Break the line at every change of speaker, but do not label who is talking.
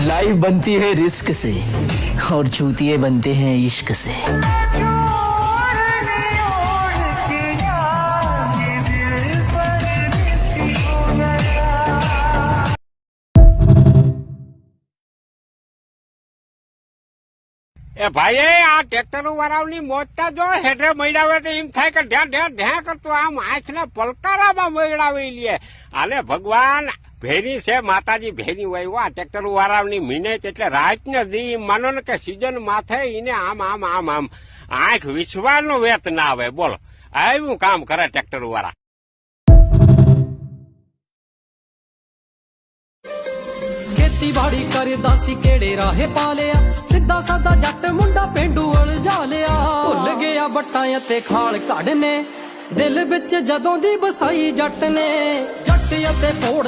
Life बनती है risk से और चूतिए बनते हैं इश्क से।
ए भाई आ ट्रेक्टर वाળાની મોજતા જો હેડે મૈડાવે તો એમ થાય કે ઢ્યા ઢ્યા ઢ્યા કરતો આમ આંખના પલકારામાં મૈડાવી લે। આલે ભગવાન ભેરી છે માતાજી ભેરી હોય આ ટ્રેક્ટર વાળાની મિનેટ એટલે રાત ને દી માનો ને કે સીઝન માથે એને આમ આમ આમ આમ આંખ વિશ્વાનો વેત ના આવે। બોલો આવું કામ કરે ટ્રેક્ટર વાળા।
खेतीबाड़ी करदा सी केड़े राहे पा लिया सीधा सादा जट मुंडा पेंडू उलझा लिया भुल गया बट्टां ते खाल काढ़ने दिल विच जदों दी बसाई जट ने जट ते फोड़